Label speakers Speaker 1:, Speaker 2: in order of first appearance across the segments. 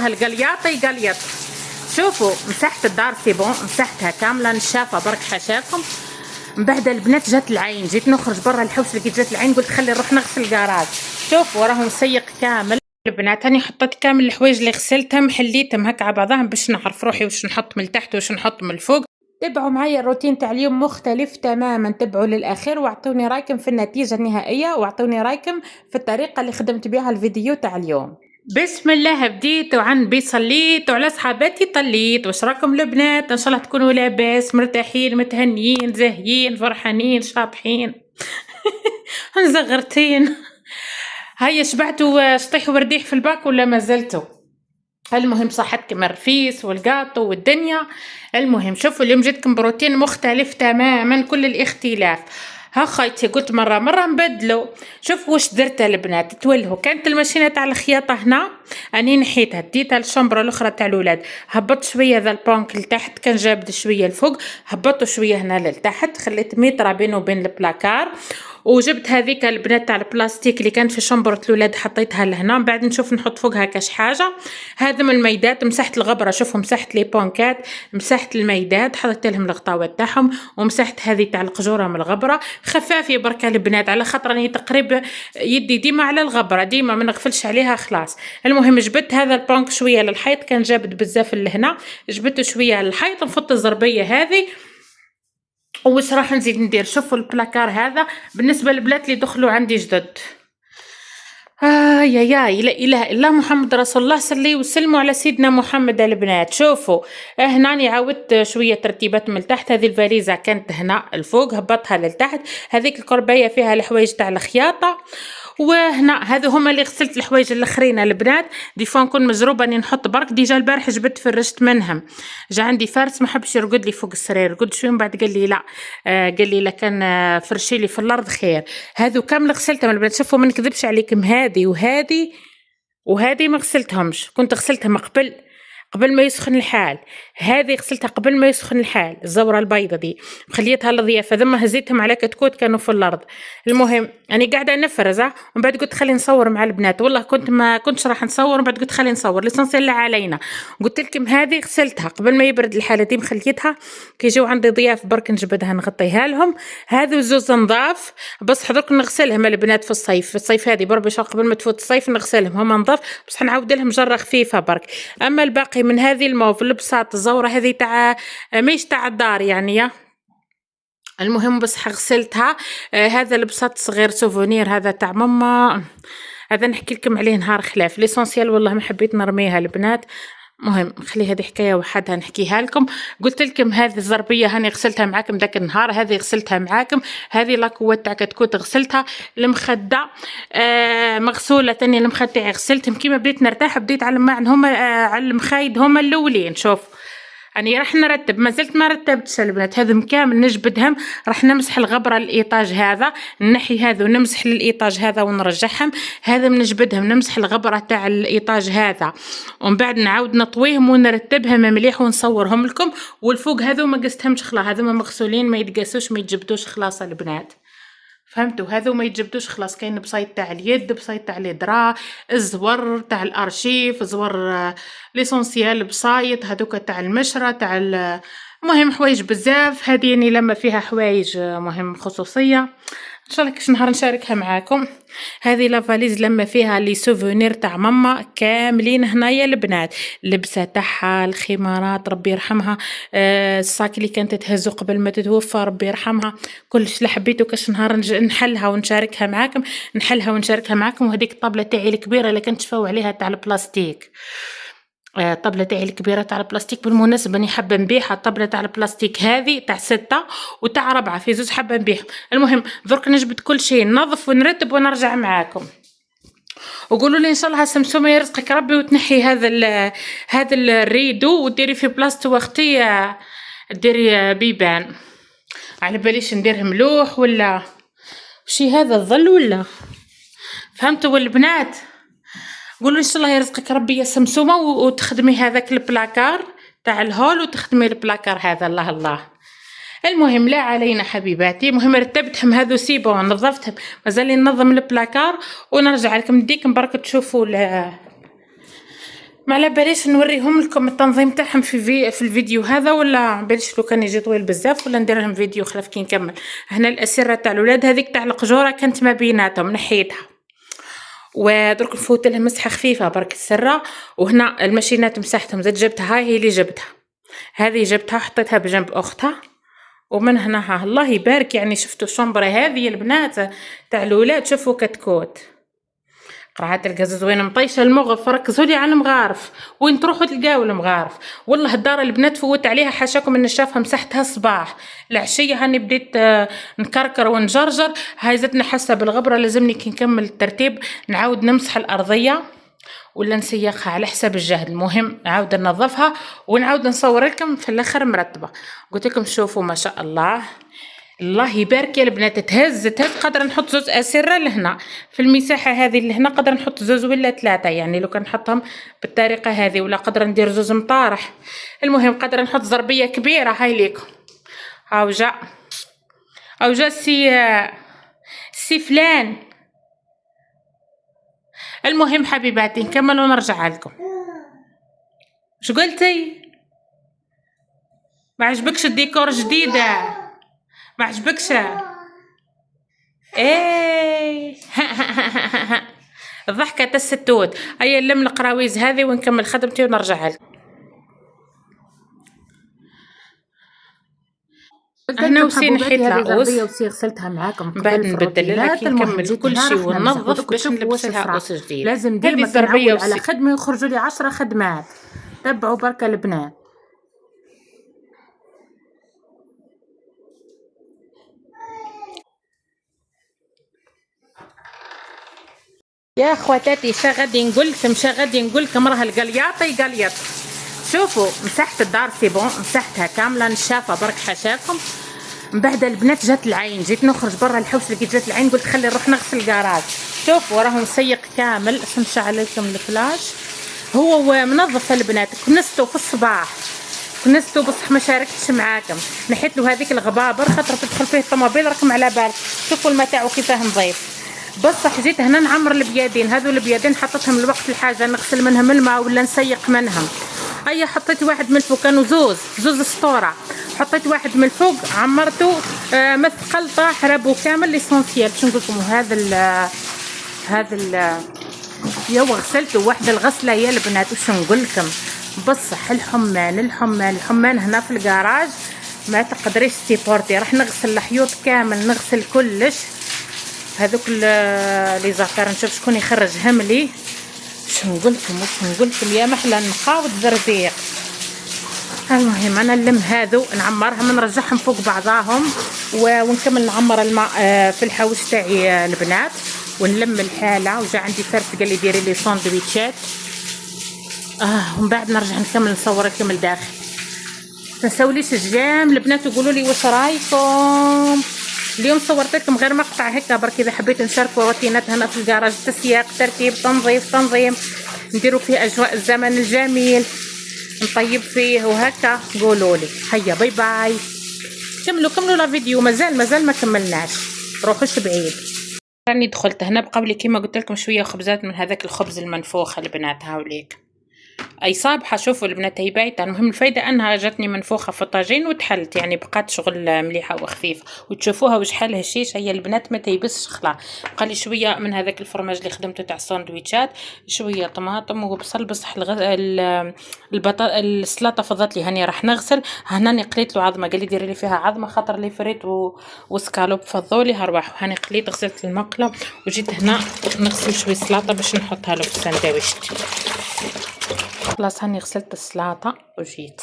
Speaker 1: القلياطي قليط. شوفوا مسحت الدار سي بون، مسحتها كامله نشافه برك حاشاكم. من بعد البنات جات العين، جيت نخرج برا الحوش لقيت جات العين، قلت خلي نروح نغسل الكراج. شوفوا راهو مسيق كامل. البنات راني حطيت كامل الحوايج اللي غسلتهم حليتهم هكا على بعضهم باش نعرف روحي واش نحط من التحت واش نحط من الفوق. تبعوا معايا الروتين تاع اليوم مختلف تماما، تبعوا للاخير واعطوني رايكم في النتيجه النهائيه، واعطوني رايكم في الطريقه اللي خدمت بها الفيديو تاع اليوم. بسم الله بديت وعن بي صليت وعلى صحاباتي طليت. واش راكم البنات؟ ان شاء الله تكونوا لاباس مرتاحين متهنيين زاهيين فرحانين شاطحين مزغرتين. هيا شبعتوا شطيح ورديح في الباك ولا ما زلتوا؟ المهم صحتكم الرفيس والقاطو والدنيا. المهم شوفوا اليوم جيتكم بروتين مختلف تماما كل الاختلاف. ها خايتي قلت مرة نبدلو. شوفوا واش درت البنات تولهوا. كانت الماشينه تاع الخياطه هنا اني نحيتها ديتها للشمبره الاخرى تاع الولاد، هبطت شويه ذا البونك لتحت كان جابد شويه الفوق، هبطوا شويه هنا لتحت، خليت متر بينه وبين البلاكار، وجبت هذيك البنات تاع البلاستيك اللي كانت في شمبرة الولاد حطيتها لهنا. بعد نشوف نحط فوقها كاش حاجه. هذم الميدات مسحت الغبره، شوفوا مسحت لي بونكات، مسحت الميدات حطيت لهم الغطاوات تاعهم، ومسحت هذه تاع القجوره من الغبره. خفافيه بركه البنات على خاطر راني تقريبا يدي ديما على الغبره، ديما ما نغفلش عليها خلاص. المهم جبت هذا البونك شويه للحيط كان جابد بزاف لهنا، جبته شويه للحيط نفط الزربيه هذه. واش راح نزيد ندير؟ شوفوا البلاكار هذا بالنسبه للبنات اللي دخلوا عندي جدد. يا لا اله الا محمد رسول الله، صلي وسلموا على سيدنا محمد. البنات شوفوا هنا عاودت شويه ترتيبات من تحت. هذه الفاليزه كانت هنا الفوق هبطها لتحت، هذيك الكربايه فيها الحوايج تاع الخياطه، وهنا هذو هما اللي غسلت الحوايج الاخرين البنات. دي فوا نكون مجروبه اني نحط برك، ديجا البارح جبت فرشت منهم، جا عندي فارس ما حبش يرقد لي فوق السرير، رقد شويه من بعد قال لي لا، قال لي لكن فرشي لي في الارض خير. هذو كامل غسلتهم البنات. شوفوا ما نكذبش عليكم، هذه وهذه ما غسلتهمش، كنت غسلتهم قبل ما يسخن الحال. هذه غسلتها قبل ما يسخن الحال، الزوره البيضه دي خليتها للضيافه، ثم هزيتهم على كتكوت كانوا في الارض. المهم اني قاعده نفرز ومن بعد قلت خلي نصور مع البنات، والله ما كنتش راح نصور، ومن بعد قلت خلي نصور ليسونسيال علينا. قلت لكم هذه غسلتها قبل ما يبرد الحاله دي، مخليتها كي يجوا عندي ضياف برك نجبدها نغطيها لهم. هذو زوز نضاف بس حضرك نغسلهم البنات في الصيف، في الصيف هذه بربي قبل ما تفوت الصيف نغسلهم، هما نضاف بس نعاود لهم جره خفيفه برك. اما الباقي من هذه الموف البساط الزوره هذه تاع مش تاع الدار يعني. المهم بس غسلتها. هذا البساط صغير سوفونير هذا تاع ماما، هذا نحكي لكم عليه نهار خلاف ليسونسيال، والله ما حبيت نرميها البنات. مهم خلي هذه حكايه وحدها نحكيها لكم. قلت لكم هذه الزربيه هاني غسلتها معاكم ذاك النهار، هذه غسلتها معاكم، هذه لاكوات تاع كتكوت غسلتها، المخده مغسوله تاني، المخده تاعي غسلتهم. كيما بديت نرتاح بديت على الماعن هما على المخايد هما الاولين. شوف يعني راح نرتب، ما زلت ما رتبتش البنات، هذم كامل نجبدهم. راح نمسح الغبره الايطاج هذا، نحي هذا ونمسح للايطاج هذا ونرجعهم، هذا نجبدهم نمسح الغبره تاع الايطاج هذا، ومن بعد نعاود نطويهم ونرتبهم مليح ونصورهم لكم. والفوق هذو ما قستهمش خلاص، هذوما مغسولين ما يتقاسوش ما يتجبدوش خلاص البنات، فهمتوا؟ هذو ما يتجبدوش خلاص. كاين بسيط تاع اليد، بسيط تاع الدرا، الزور تاع الارشيف، زور ليسونسيال بسايط هذوك تاع المشرة تاع المهم حوايج بزاف. هذه يعني لما فيها حوايج مهم خصوصيه ان شاء الله كاش نهار نشاركها معاكم. هذه لافاليز لما فيها لي سوفونير تاع ماما كاملين هنايا البنات، اللبسه تاعها، الخمارات ربي يرحمها، الصاك اللي كانت تهزو قبل ما تتوفى ربي يرحمها، كلش اللي حبيتو كاش نهار نحلها ونشاركها معاكم، وهذيك الطابله تاعي الكبيره اللي كنت تفاو عليها تاع البلاستيك، الطبلة تاعي الكبيرة تاع البلاستيك بالمناسبة اني حابة نبيعها. الطبلة تاع البلاستيك هذه تاع 6 وتاع 4 في زوز حابة نبيعهم. المهم درك نجبد كل شيء ننظف ونرتب ونرجع معاكم. وقولوا لي ان شاء الله سمسومه يرزقك ربي وتنحي هذا الريدو وديري في بلاصتو اختي، ديري بيبان على باليش نديره ملوح ولا شي، هذا الظل ولا فهمتوا البنات؟ قولوا ان شاء الله يرزقك ربي يا سمسومه وتخدمي هذاك البلاكار تاع الهول وتخدمي البلاكار هذا. الله الله. المهم لا علينا حبيباتي، المهم رتبتهم هذو سيبون نظفتهم، مازال ننظم البلاكار ونرجع لكم نديكم برك تشوفوا ما على باليش نوريهم لكم التنظيم تاعهم في الفيديو هذا، ولا باليش لو كان يجي طويل بزاف، ولا ندير لهم فيديو خلاف كي نكمل. هنا الاسره تاع الاولاد هذيك تاع القجوره كانت ما بيناتهم نحيتها، ودرك نفوت لها مسحه خفيفه برك السره. وهنا الماشينات مسحتهم زاد جبتها، هاي هي اللي جبتها، هذه جبتها حطيتها بجنب اختها. ومن هنا ها الله يبارك يعني شفتوا الشمبره هذه البنات تاع الاولاد، شوفوا كتكوت قرعات القزاز وين مطيشه المغرف. ركزوا لي على المغارف، وين تروحوا تلقاو المغارف. والله الدار البنات فوت عليها حاشاكم ان شافها مسحتها الصباح. العشيه هاني بديت نكركر ونجرجر. هاي زدنا حاسه بالغبره، لازمني كي نكمل الترتيب نعاود نمسح الارضيه ولا نسيخها على حساب الجهد. المهم نعاود ننظفها ونعاود نصور لكم في الاخر مرتبه. قلت لكم شوفوا ما شاء الله، الله يبارك يا البنات. تهز قدر نحط زوز اسره لهنا في المساحه هذه اللي هنا، قدر نحط زوز ولا ثلاثه يعني لو كان نحطهم بالطريقه هذه، ولا قدر ندير زوز مطارح. المهم قدر نحط زربيه كبيره. هاي ليكم هاو جا او جا سي فلان. المهم حبيباتي نكمل ونرجع لكم. شو قلتي؟ ما عجبكش الديكور جديده؟ ما عجبكش؟ ايه الضحكة الستوت. هيا نلم القراويز هذه ونكمل خدمتي ونرجع لكم. انا وسي نحيت العقوس
Speaker 2: وسي غسلتها معاكم
Speaker 1: بعد نبدل لها كي نكمل كل شيء وننظف باش نلبس لها عقوس جديد.
Speaker 2: لازم ديما كنعول على خدمه يخرجوا لي 10 خدمات. تبعوا بركه البنات.
Speaker 1: يا خواتاتي مشا غادي نقول لكم راه القلياطي قليط. شوفوا مسحت الدار سي بون، مسحتها كامله نشافه برك حاشاكم. من بعد البنات جات العين، جيت نخرج برا الحوش لقيت جات العين، قلت خلي نروح نغسل الكراج. شوفوا راهو مسيق كامل. نشعل لكم الفلاش هو منظف البنات. كنستو في الصباح كنستو بصح ما شاركتش معاكم، نحيت له هذيك الغبابر خاطر تدخل فيه الطوموبيل راكم على بالك. شوفوا الماء تاعو كيفاه نظيف. بصح جيت هنا نعمر البيادين، هذو البيادين حطيتهم لوقت الحاجه نغسل منهم الماء ولا نسيق منهم. هيا حطيت واحد من الفوق، كانوا زوز سطوره، حطيت واحد من الفوق عمرته مثقل طاح ربو كامل ليسونسيال. باش نقول لكم هذا يا غسلته واحده الغسله يا البنات. وش نقول لكم بصح الحمان هنا في الكراج ما تقدريش تيبورتي. راح نغسل الحيوط كامل، نغسل كلش هذوك لي زافير. نشوف شكون يخرجهم لي. وش نقول لكم يا محلى نقاود زرزيق. المهم انا نلم هذو نعمرهم نرجعهم فوق بعضاهم ونكمل نعمر الماء في الحوش تاعي البنات ونلم الحاله. وجا عندي فرد قال لي ديري لي ساندويتشات ومن بعد نرجع نكمل نصور لكم الداخل. تنساوليش الجام البنات وقولوا لي واش رايكم. اليوم صورت لكم غير مقطع هكا برك اذا حبيتوا نشاركوا روتينات هنا في الكراج، تسياق ترتيب تنظيم نديروا فيه اجواء الزمن الجميل نطيب فيه وهكا. قولوا لي هيا باي باي. كملوا لا فيديو، مازال ما كملناش، روحوش بعيد. راني دخلت هنا بقولي كيما قلت لكم شويه خبزات من هذاك الخبز المنفوخ البنات هاوليك. اي صابحه شوفوا البنات هي بايته. المهم الفايده انها جاتني منفوخه في الطاجين وتحلت يعني بقات شغل مليحه وخفيف. وتشوفوها وشحال هالشيش هي البنات ما تيبسش خلا. بقى لي شويه من هذاك الفرماج اللي خدمته تاع الساندويتشات، شويه طماطم وبصل. بصح السلطه فضت لي هاني راح نغسل. هنا قليت له عظمه، قال لي ديري لي فيها عظمه خاطر لي فريت وسكالوب فضولي هرواح. هاني قليت غسلت المقله وجيت هنا نغسل شويه سلطه باش نحطها له في الساندويتش. خلاص هاني غسلت السلطه وجيت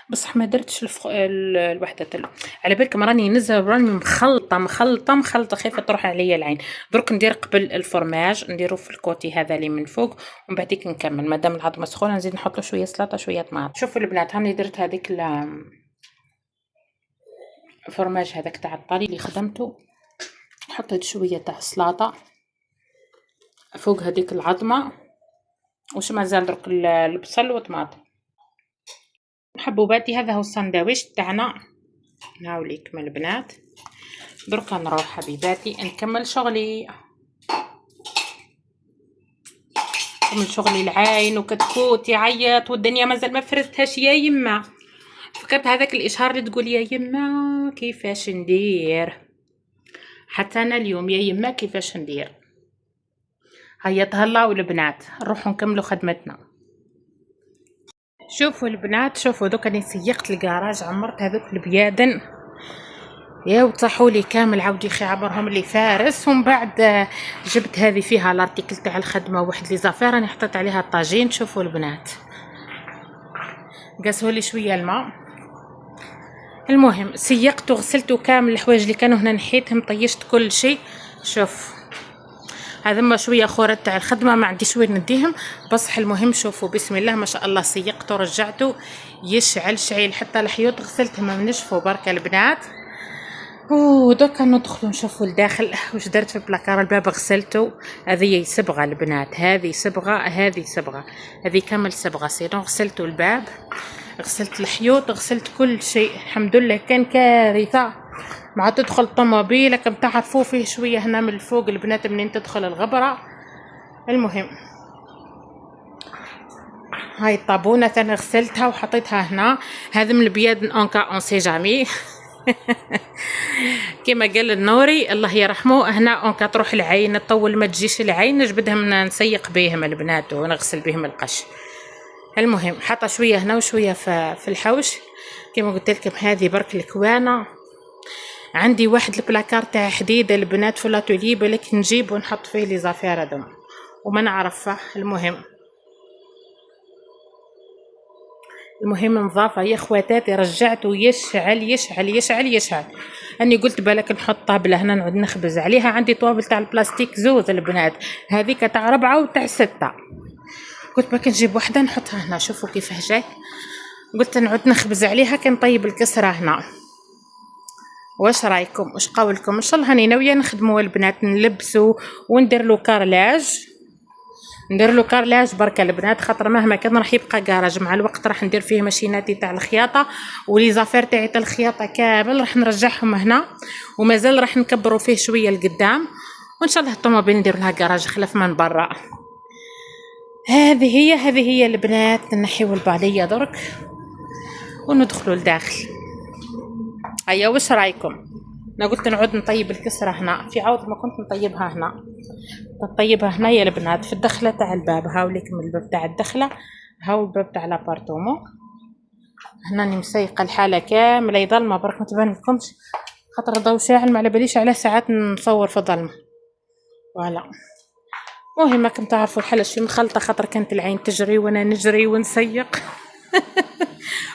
Speaker 1: بصح ما درتش الوحده تلو. على بالكم راني نزل راني مخلطه خايفه تروح عليا العين. درك ندير قبل الفرماج نديرو في الكوتي هذا اللي من فوق ومن بعديك نكمل. مادام العظمه سخونه نزيد نحط له شويه سلطه شويه طماطم. شوفوا البنات هاني درت هذيك الفرماج هذاك تاع الطالي اللي خدمته، حطيت شويه تاع سلطه فوق هذيك العظمه وش مازال درك البصل وطماطم حبوباتي. هذا هو الساندويتش تاعنا. ناوليكم البنات درك نروح حبيباتي نكمل شغلي. نكمل شغلي العين وكتكوت يعيط والدنيا مازال ما فرزتهاش يا يما. فكرت هذاك الاشهار اللي تقول يا يما كيفاش ندير، حتى انا اليوم يا يما كيفاش ندير. هيا تهلاو البنات نروحو نكملو خدمتنا. شوفوا البنات شوفوا دوك راني سيقت الكراج، عمرت هذوك البيادن يا وطاحوا لي كامل، عاود يخي عبرهم اللي فارس. ومن بعد جبت هذه فيها الارتيكل تاع الخدمه واحد لي زافير راني حطيت عليها الطاجين. شوفوا البنات قاسوا لي شويه الماء. المهم سيقت وغسلت كامل الحوايج اللي كانوا هنا، نحيتهم طيشت كل شيء. شوف هذا ما شويه خورات تاع الخدمه ما عنديش وين نديهم بصح. المهم شوفوا بسم الله ما شاء الله سيقته ورجعته يشعل شعيل، حتى الحيوط غسلتهم من نشفوا بركه البنات. دوكا ندخلوا نشوفوا لداخل واش درت في بلاكار. الباب غسلته، هذه صبغه البنات، هذه صبغه هذه صبغه، هذه كامل صبغه. سينو غسلتوا الباب، غسلت الحيوط، غسلت كل شيء الحمد لله. كان كارثه مع تدخل الطوموبيل كم تعرفوا فيه شويه هنا من الفوق البنات منين تدخل الغبره. المهم هاي الطابونه ثاني غسلتها وحطيتها هنا. هذا من البياد اونكا اون سي جامي كما قال النوري الله يرحمه، هنا اونكا تروح العين تطول ما تجيش العين نجبدهم نسيق بيهم البنات ونغسل بهم القش. المهم حاطه شويه هنا وشويه في الحوش كما قلت لكم. هذه برك الكوانه عندي واحد البلاكار تاع حديد البنات في لاتولي بالك نجيب ونحط فيه لي زافير هذوم وما نعرفه. المهم نظافه يا خواتاتي، رجعته يشعل يشعل يشعل يشعل. اني قلت بالك نحط طابله هنا نعود نخبز عليها. عندي طوابل تاع البلاستيك زوز البنات، هذيك تاع 4 وتاع 6. قلت بالك نجيب وحده نحطها هنا. شوفوا كيفاه جاي، قلت نعود نخبز عليها كنطيب الكسره هنا. واش رايكم واش قولكم؟ ان شاء الله هاني ناويه نخدموا البنات نلبسوا وندير له كارلاج. ندير له كارلاج بركه البنات، خاطر مهما كان راح يبقى كراج. مع الوقت راح ندير فيه ماشيناتي تاع الخياطه ولي زافير تاعي تاع الخياطه كامل راح نرجعهم هنا، ومازال راح نكبروا فيه شويه لقدام. وان شاء الله الطوموبيل ندير لها كراج خلف من برا. هذه هي البنات. نحيو الباليه درك وندخلوا لداخل. هيا واش رايكم؟ انا قلت نعود نطيب الكسره هنا في عوض ما كنت نطيبها هنا. نطيبها هنا يا البنات في الدخله تاع الباب. هاو لكم الباب تاع الدخله، هاو الباب تاع لابارتومون. هنا راني مسيقه الحاله كامله ظلمه برك ما تبان لكمش خاطر الضوء شاعل ما على باليش على ساعات نصور في الظلمه. فوالا المهم راكم تعرفوا الحاله شي مخلطه خاطر كانت العين تجري وانا نجري ونسيق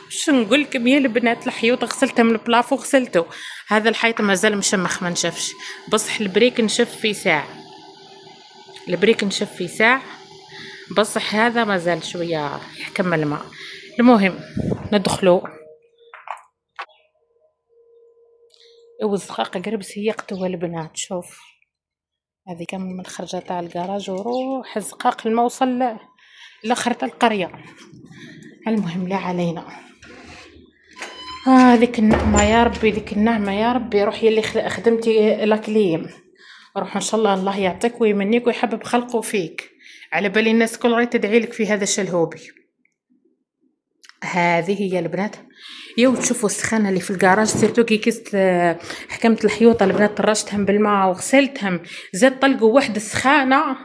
Speaker 1: واش نقول لكم يا البنات. الحيوط غسلته من البلافو غسلته. هذا الحيط مازال مشمخ ما نشفش بصح البريك نشف في ساعه. البريك نشف في ساعه بصح هذا مازال شويه يحكم الماء. المهم ندخلوا والزقاق قرب سيقته البنات. شوف هذه كم من الخرجه تاع الكراج وروح الزقاق الموصل لاخر القريه. المهم لا علينا. ذيك النعمه يا ربي، ذيك النعمه يا ربي. روح يلي خدمتي لاكليم، روح ان شاء الله الله يعطيك ويمنيك ويحبب خلقه فيك. على بالي الناس كل راهي تدعي لك في هذا الشلهوبي. هذه هي البنات. يو تشوفوا السخانه اللي في الكراج سيرتو كي كست حكمت الحيوط البنات طرشتهم بالماء وغسلتهم زاد طلقوا واحد السخانه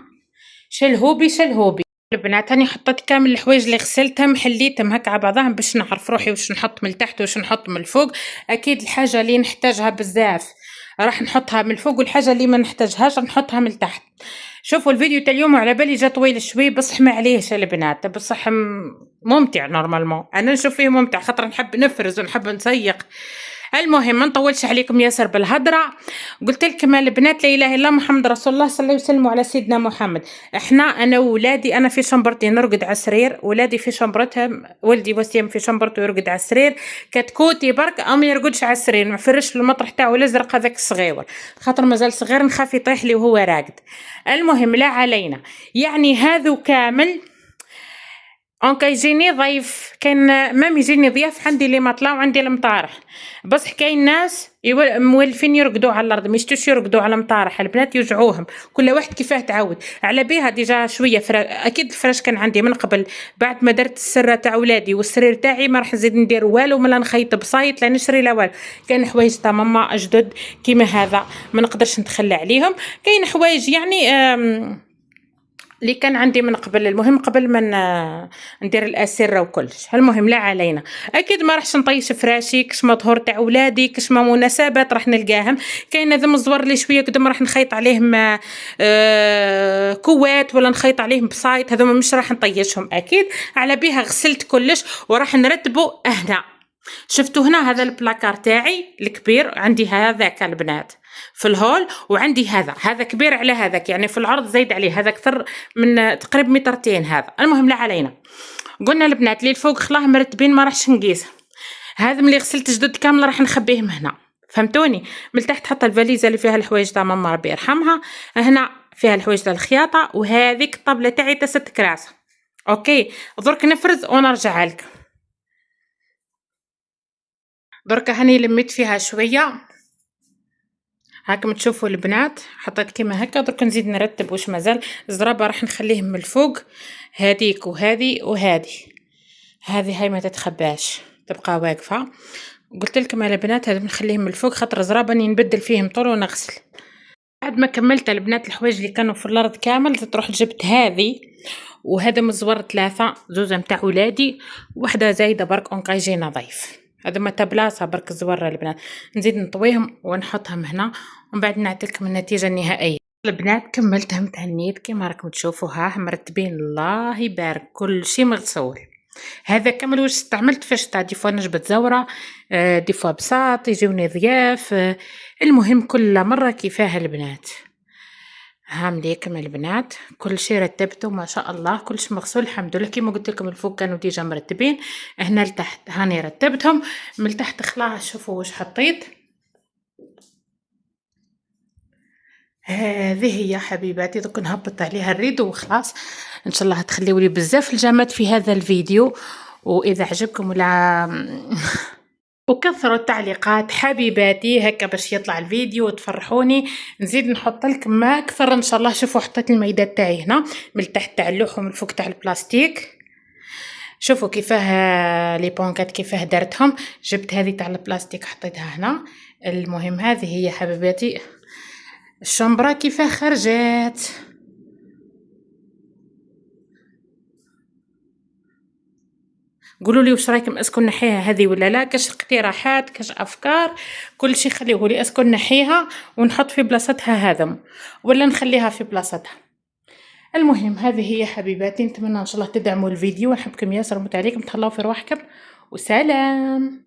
Speaker 1: شلهوبي البنات. هاني حطيت كامل الحوايج اللي غسلتهم حليتهم هكا على بعضهم باش نعرف روحي واش نحط من التحت واش نحط من الفوق. اكيد الحاجه اللي نحتاجها بزاف راح نحطها من الفوق والحاجه اللي ما نحتاجهاش نحطها من التحت. شوفوا الفيديو تاع اليوم على بالي جا طويل شوي بصح معليش البنات بصح ممتع نورمالمون. انا نشوف فيه ممتع خاطر نحب نفرز ونحب نسيق. المهم ما نطولش عليكم ياسر بالهضره. قلت لكم البنات لا اله الا الله محمد رسول الله صلى الله عليه وسلم على سيدنا محمد. احنا انا وولادي انا في شمبرتي نرقد على السرير، ولادي في شمبرتهم، ولدي وسيم في شمبرته يرقد على السرير. كتكوتي برك او ما يرقدش على السرير، نفرش المطرح تاعو الازرق هذاك الصغير خاطر مازال صغير نخاف يطيح لي وهو راقد. المهم لا علينا يعني هذو كامل اونكا يجيني ضيف، كاين مام يجيني ضياف عندي لي مطلع وعندي المطارح، بصح كاين ناس مولفين يرقدوا على الارض، ميشتوش يرقدوا على مطارح، البنات يوجعوهم، كل واحد كيفاه تعود على بها. ديجا شويه اكيد الفراش كان عندي من قبل، بعد ما درت السره تاع ولادي والسرير تاعي ما راح نزيد ندير والو، ملا نخيط بسايط لا نشري لا والو. كاين حوايج تاع ماما جدد كيما هذا ما نقدرش نتخلى عليهم، كاين حوايج يعني اللي كان عندي من قبل. المهم قبل ما ندير الاسره وكلش، المهم لا علينا. اكيد ما راحش نطيش فراشي كش ما ظهور تاع ولادي كش ما مناسبات راح نلقاهم. كاين هذم الزوار اللي شويه قدام راح نخيط عليهم كوات ولا نخيط عليهم بسايط، هذوما مش راح نطيشهم اكيد. على بها غسلت كلش وراح نرتبه هنا. شفتوا هنا هذا البلاكار تاعي الكبير، عندي هذاك البنات في الهول، وعندي هذا كبير على هذاك، يعني في العرض زايد عليه، هذا اكثر من تقريبا مترتين هذا. المهم لا علينا، قلنا البنات اللي الفوق خلاه مرتبين ما راحش نقيسه. هذا ملي غسلت جدد كامل راح نخبيهم هنا، فهمتوني؟ من تحت حط الفاليزه اللي فيها الحوايج تاع ماما ربي يرحمها، هنا فيها الحوايج تاع الخياطه، وهذيك الطابله تاعي تاع 6 كراسه. اوكي درك نفرز ونرجع لكم. درك هاني لميت فيها شويه هاكم تشوفوا البنات، حطيت كيما هكا. درك نزيد نرتب واش مازال. الزرابه راح نخليهم من الفوق، هذيك وهذه وهذه، هذه هاي ما تتخباش تبقى واقفه. قلت لكم يا البنات هذا نخليهم من الفوق خاطر زرابه اني نبدل فيهم طول ونغسل. بعد ما كملت البنات الحوايج اللي كانوا في الارض كامل، تروح جبت هذه وهذا مزور 3، زوزه متاع ولادي وحده زايده برك اونكا يجينا ضيف. هذا ما تبلاصه برك الزوار البنات، نزيد نطويهم ونحطهم هنا ومن بعد نعطيكم النتيجه النهائيه. البنات كملتهم تهنيت كيما راكم تشوفوا، ها مرتبين الله يبارك، كل شيء مغسول. هذا كامل واش استعملت فاش تاع دي فوا نجبد زوره، دي فوا بساط يجوني ضياف، المهم كل مره كيفاه البنات. هام ليكم البنات كل شيء رتبته ما شاء الله، كل شيء مغسول الحمد لله. كيما قلت لكم الفوق كانوا ديجا مرتبين، هنا لتحت هاني رتبتهم. من تحت خلاها شوفوا واش حطيت. هذه هي حبيباتي، دوك نهبط عليها الريدو وخلاص. ان شاء الله تخليوا لي بزاف الجامات في هذا الفيديو، واذا عجبكم ولا وكثروا التعليقات حبيباتي هكا باش يطلع الفيديو وتفرحوني. نزيد نحط لكم ما اكثر ان شاء الله. شوفوا حطيت الميدات تاعي هنا من تحت تاع اللوح ومن فوق تاع البلاستيك. شوفوا كيفاه لي بونكات كيفاه درتهم، جبت هذه تاع البلاستيك حطيتها هنا. المهم هذه هي حبيباتي الشمبرة كيفاه خرجت. قولوا لي واش رايكم، اسكن نحيها هذه ولا لا؟ كاش اقتراحات كاش افكار كل شيء خليه لي، اسكن نحيها ونحط في بلاصتها هذا ولا نخليها في بلاصتها. المهم هذه هي حبيباتي، نتمنى ان شاء الله تدعموا الفيديو، ونحبكم ياسر ومت عليكم، تهلاو في رواحكم وسلام.